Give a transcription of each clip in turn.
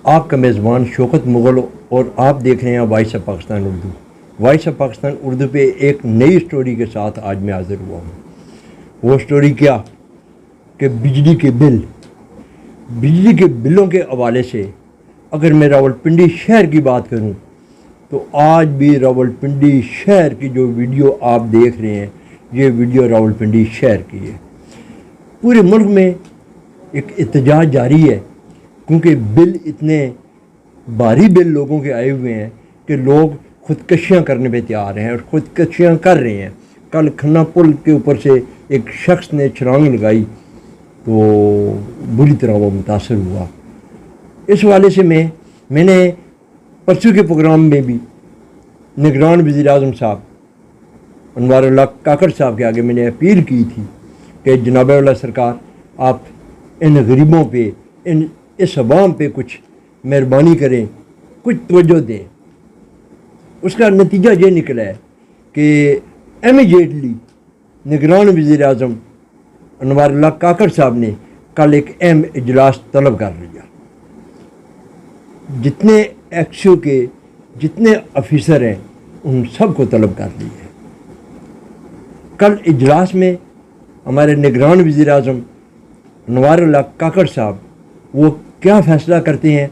آپ کا میزبان شوکت مغل، اور آپ دیکھ رہے ہیں voice of Pakistan Urdu. Voice of Pakistan Urdu پہ ایک نئی سٹوری کے ساتھ آج میں حاضر ہوا ہوں۔ وہ سٹوری کیا کہ بجلی کے بلوں کے حوالے سے اگر میں راولپنڈی شہر کی بات کروں تو آج بھی راولپنڈی شہر کی جو ویڈیو آپ دیکھ رہے ہیں، یہ ویڈیو راولپنڈی شہر کی ہے۔ پورے ملک میں ایک احتجاج جاری ہے، کیونکہ بل اتنے بھاری بل لوگوں کے آئے ہوئے ہیں کہ لوگ خودکشیاں کرنے پہ تیار ہیں اور خودکشیاں کر رہے ہیں۔ کل کھنہ پل کے اوپر سے ایک شخص نے چھلانگ لگائی تو بری طرح وہ متاثر ہوا۔ اس حوالے سے میں نے پرسوں کے پروگرام میں بھی نگران وزیر اعظم صاحب انوار اللہ کاکڑ صاحب کے آگے میں نے اپیل کی تھی کہ جناب والا سرکار، آپ ان غریبوں پہ، اس عوام پہ کچھ مہربانی کریں، کچھ توجہ دیں۔ اس کا نتیجہ یہ نکلا ہے کہ امیجیٹلی نگران وزیر اعظم انوار اللہ کاکڑ صاحب نے کل ایک اہم اجلاس طلب کر لیا۔ جتنے ایکسیو کے جتنے آفیسر ہیں ان سب کو طلب کر لیا ہے۔ کل اجلاس میں ہمارے نگران وزیر اعظم انوار اللہ کاکڑ صاحب وہ کیا فیصلہ کرتے ہیں،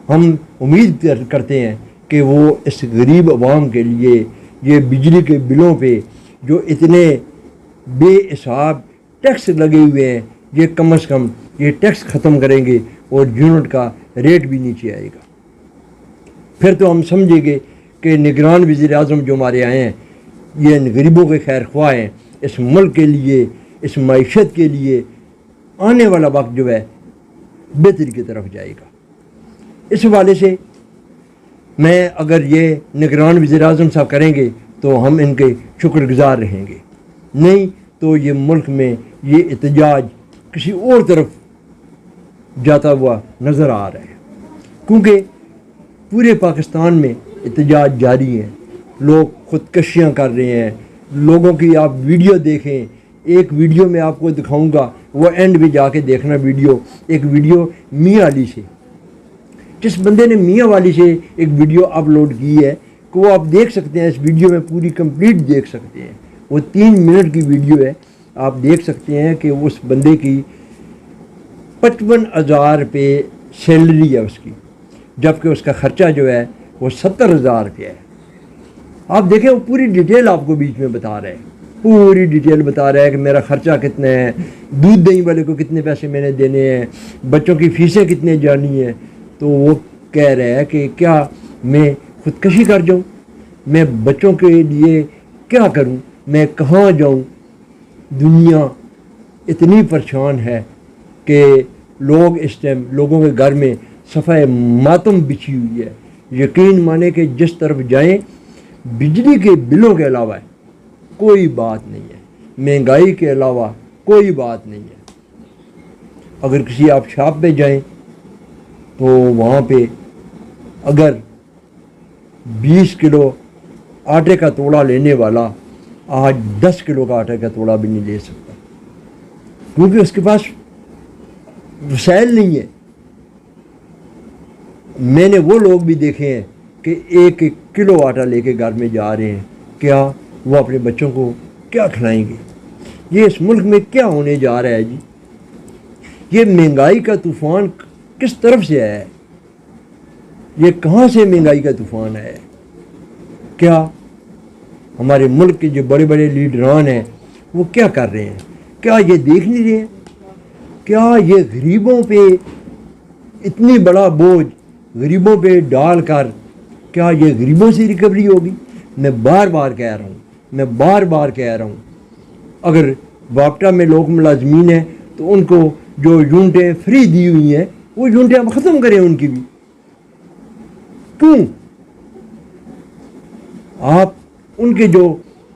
ہم امید کرتے ہیں کہ وہ اس غریب عوام کے لیے یہ بجلی کے بلوں پہ جو اتنے بے حساب ٹیکس لگے ہوئے ہیں، یہ کم از کم یہ ٹیکس ختم کریں گے اور یونٹ کا ریٹ بھی نیچے آئے گا۔ پھر تو ہم سمجھیں گے کہ نگران وزیر اعظم جو ہمارے آئے ہیں یہ ان غریبوں کے خیر خواہ ہیں، اس ملک کے لیے، اس معیشت کے لیے آنے والا وقت جو ہے بہتری کی طرف جائے گا۔ اس حوالے سے میں اگر یہ نگران وزیر اعظم صاحب کریں گے تو ہم ان کے شکر گزار رہیں گے، نہیں تو یہ ملک میں یہ احتجاج کسی اور طرف جاتا ہوا نظر آ رہا ہے، کیونکہ پورے پاکستان میں احتجاج جاری ہیں، لوگ خودکشیاں کر رہے ہیں۔ لوگوں کی آپ ویڈیو دیکھیں، ایک ویڈیو میں آپ کو دکھاؤں گا، وہ اینڈ میں جا کے دیکھنا ویڈیو، ایک ویڈیو میاں والی سے، جس بندے نے میاں والی سے ایک ویڈیو اپلوڈ کی ہے کہ وہ آپ دیکھ سکتے ہیں، اس ویڈیو میں پوری کمپلیٹ دیکھ سکتے ہیں، وہ 3 منٹ کی ویڈیو ہے، آپ دیکھ سکتے ہیں کہ اس بندے کی 55,000 روپے سیلری ہے اس کی، جبکہ اس کا خرچہ جو ہے وہ 70,000 روپیہ ہے۔ آپ دیکھیں وہ پوری ڈیٹیل آپ کو بیچ میں بتا رہے ہیں، پوری ڈیٹیل بتا رہا ہے کہ میرا خرچہ کتنا ہے، دودھ دہی والے کو کتنے پیسے میں نے دینے ہیں، بچوں کی فیسیں کتنے جانی ہیں۔ تو وہ کہہ رہا ہے کہ کیا میں خودکشی کر جاؤں، میں بچوں کے لیے کیا کروں، میں کہاں جاؤں۔ دنیا اتنی پریشان ہے کہ لوگ اس ٹائم لوگوں کے گھر میں صفحہ ماتم بچھی ہوئی ہے۔ یقین مانے کہ جس طرف جائیں بجلی کے بلوں کے علاوہ کوئی بات نہیں ہے، مہنگائی کے علاوہ کوئی بات نہیں ہے۔ اگر کسی آپ شاپ پہ جائیں تو وہاں پہ اگر 20 کلو آٹے کا توڑا لینے والا آج 10 کلو کا آٹے کا توڑا بھی نہیں لے سکتا، کیونکہ اس کے پاس وسائل نہیں ہے۔ میں نے وہ لوگ بھی دیکھے ہیں کہ 1 کلو آٹا لے کے گھر میں جا رہے ہیں، کیا وہ اپنے بچوں کو کیا کھلائیں گے؟ یہ اس ملک میں کیا ہونے جا رہا ہے جی؟ یہ مہنگائی کا طوفان کس طرف سے آیا ہے؟ یہ کہاں سے مہنگائی کا طوفان آیا ہے؟ کیا ہمارے ملک کے جو بڑے بڑے لیڈران ہیں وہ کیا کر رہے ہیں؟ کیا یہ دیکھ نہیں رہے ہیں؟ کیا یہ غریبوں پہ اتنی بڑا بوجھ غریبوں پہ ڈال کر کیا یہ غریبوں سے ریکوری ہوگی؟ میں بار بار کہہ رہا ہوں اگر وابٹا میں لوگ ملازمین ہیں تو ان کو جو یونٹیں فری دی ہوئی ہیں وہ یونٹیں اب ختم کریں ان کی بھی۔ کیوں؟ آپ ان کے جو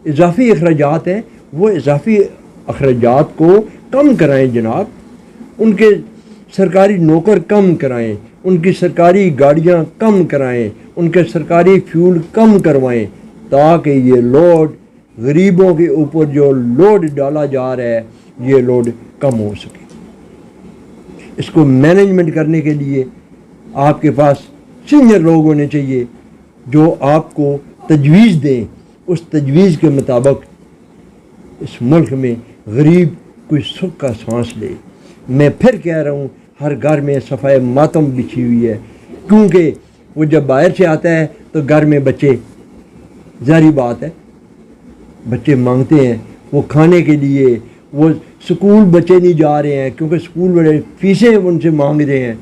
اضافی اخراجات ہیں وہ اضافی اخراجات کو کم کرائیں جناب، ان کے سرکاری نوکر کم کرائیں، ان کی سرکاری گاڑیاں کم کرائیں، ان کے سرکاری فیول کم کروائیں، تاکہ یہ لوڈ غریبوں کے اوپر جو لوڈ ڈالا جا رہا ہے یہ لوڈ کم ہو سکے۔ اس کو مینجمنٹ کرنے کے لیے آپ کے پاس سینئر لوگ ہونے چاہیے جو آپ کو تجویز دیں، اس تجویز کے مطابق اس ملک میں غریب کوئی سکھ کا سانس لے۔ میں پھر کہہ رہا ہوں، ہر گھر میں صفائے ماتم بچھی ہوئی ہے، کیونکہ وہ جب باہر سے آتا ہے تو گھر میں بچے، ظاہری بات ہے بچے مانگتے ہیں، وہ کھانے کے لیے، وہ سکول بچے نہیں جا رہے ہیں کیونکہ سکول بڑے فیسیں ان سے مانگ رہے ہیں،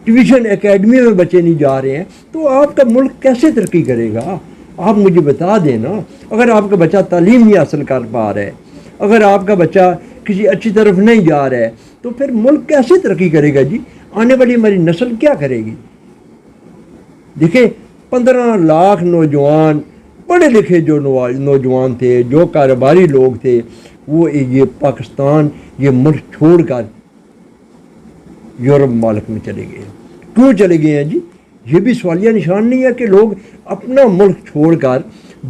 ٹیوشن اکیڈمی میں بچے نہیں جا رہے ہیں، تو آپ کا ملک کیسے ترقی کرے گا؟ آپ مجھے بتا دیں نا۔ اگر آپ کا بچہ تعلیم نہیں حاصل کر پا رہا ہے، اگر آپ کا بچہ کسی اچھی طرف نہیں جا رہا ہے، تو پھر ملک کیسے ترقی کرے گا جی؟ آنے والی ہماری نسل کیا کرے گی؟ دیکھیں 15 لاکھ نوجوان پڑھے لکھے جو نوجوان تھے، جو کاروباری لوگ تھے، وہ یہ پاکستان، یہ ملک چھوڑ کر یورپ ممالک میں چلے گئے۔ کیوں چلے گئے ہیں جی؟ یہ بھی سوالیہ نشان نہیں ہے کہ لوگ اپنا ملک چھوڑ کر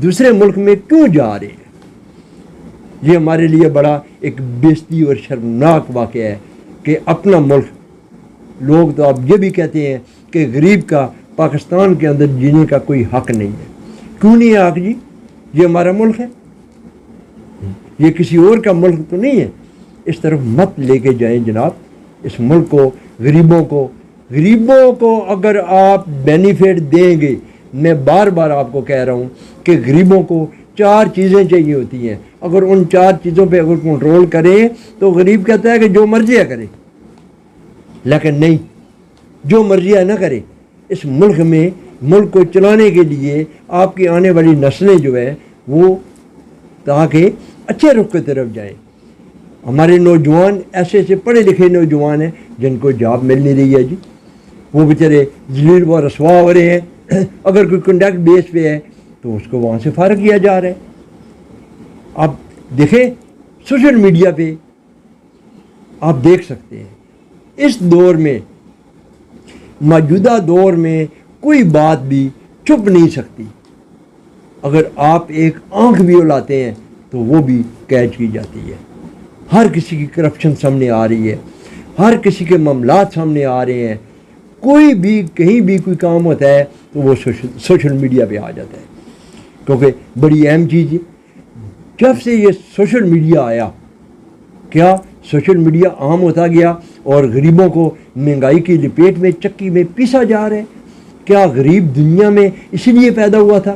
دوسرے ملک میں کیوں جا رہے ہیں؟ یہ ہمارے لیے بڑا ایک بےزتی اور شرمناک واقعہ ہے کہ اپنا ملک، لوگ تو اب یہ بھی کہتے ہیں کہ غریب کا پاکستان کے اندر جینے کا کوئی حق نہیں ہے۔ کیوں نہیں ہے حق جی؟ یہ ہمارا ملک ہے، یہ کسی اور کا ملک تو نہیں ہے۔ اس طرف مت لے کے جائیں جناب اس ملک کو، غریبوں کو اگر آپ بینیفٹ دیں گے، میں بار بار آپ کو کہہ رہا ہوں کہ غریبوں کو 4 چیزیں چاہیے ہوتی ہیں، اگر ان 4 چیزوں پہ اگر کنٹرول کریں تو غریب کہتا ہے کہ جو مرضی ہے کرے، لیکن نہیں، جو مرضی ہے نہ کرے۔ اس ملک میں ملک کو چلانے کے لیے آپ کی آنے والی نسلیں جو ہے وہ تاکہ اچھے رخ کی طرف جائیں۔ ہمارے نوجوان ایسے پڑھے لکھے نوجوان ہیں جن کو جاب مل نہیں رہی ہے جی، وہ بیچارے ذلیل و رسوا ہو رہے ہیں۔ اگر کوئی کنڈکٹ بیس پہ ہے تو اس کو وہاں سے فارغ کیا جا رہا ہے۔ آپ دیکھیں سوشل میڈیا پہ آپ دیکھ سکتے ہیں، اس دور میں، موجودہ دور میں کوئی بات بھی چھپ نہیں سکتی۔ اگر آپ ایک آنکھ بھی اڑاتے ہیں تو وہ بھی کیچ کی جاتی ہے۔ ہر کسی کی کرپشن سامنے آ رہی ہے، ہر کسی کے معاملات سامنے آ رہے ہیں، کوئی بھی کہیں بھی کوئی کام ہوتا ہے تو وہ سوشل میڈیا پہ آ جاتا ہے، کیونکہ بڑی اہم چیز ہے۔ جب سے یہ سوشل میڈیا آیا، کیا سوشل میڈیا عام ہوتا گیا اور غریبوں کو مہنگائی کی لپیٹ میں چکی میں پیسا جا رہا ہے؟ کیا غریب دنیا میں اسی لیے پیدا ہوا تھا؟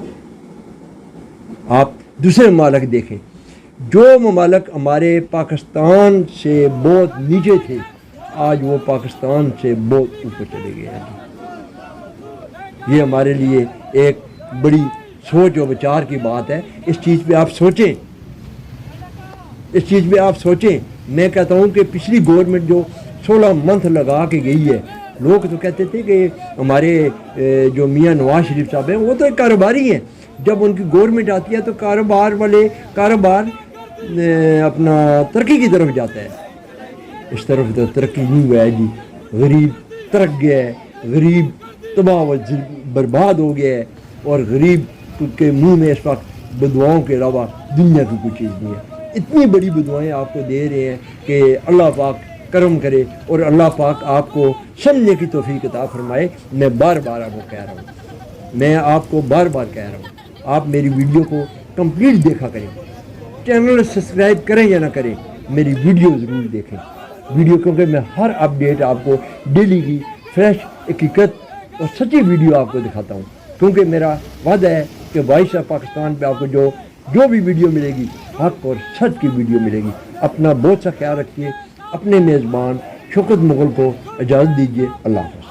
آپ دوسرے ممالک دیکھیں، جو ممالک ہمارے پاکستان سے بہت نیچے تھے، آج وہ پاکستان سے بہت اوپر چلے گئے ہیں۔ یہ ہمارے لیے ایک بڑی سوچ و بچار کی بات ہے۔ اس چیز پہ آپ سوچیں، اس چیز پہ آپ سوچیں۔ میں کہتا ہوں کہ پچھلی گورنمنٹ جو 16 منتھ لگا کے گئی ہے، لوگ تو کہتے تھے کہ ہمارے جو میاں نواز شریف صاحب ہیں وہ تو ایک کاروباری ہیں، جب ان کی گورنمنٹ آتی ہے تو کاروبار اپنا ترقی کی طرف جاتا ہے۔ اس طرف تو ترقی نہیں ہوا ہے جی، غریب ترق گیا ہے، غریب تباہ و برباد ہو گیا ہے، اور غریب کے منہ میں اس وقت بدعاؤں کے علاوہ دنیا کی کوئی چیز نہیں ہے۔ اتنی بڑی بدعائیں آپ کو دے رہے ہیں کہ اللہ پاک کرم کرے اور اللہ پاک آپ کو سمجھنے کی توفیق عطا فرمائے۔ میں بار بار آپ کو کہہ رہا ہوں، میں آپ کو بار بار کہہ رہا ہوں، آپ میری ویڈیو کو کمپلیٹ دیکھا کریں، چینل سبسکرائب کریں یا نہ کریں، میری ویڈیو ضرور دیکھیں ویڈیو، کیونکہ میں ہر اپڈیٹ آپ کو ڈیلی کی فریش حقیقت اور سچی ویڈیو آپ کو دکھاتا ہوں، کیونکہ میرا وعدہ ہے کہ وائس آف پاکستان پہ آپ کو جو بھی ویڈیو ملے گی حق اور سچ کی ویڈیو ملے گی۔ اپنا بہت سا خیال رکھیے، اپنے میزبان شوکت مغل کو اجازت دیجیے۔ اللہ حافظ۔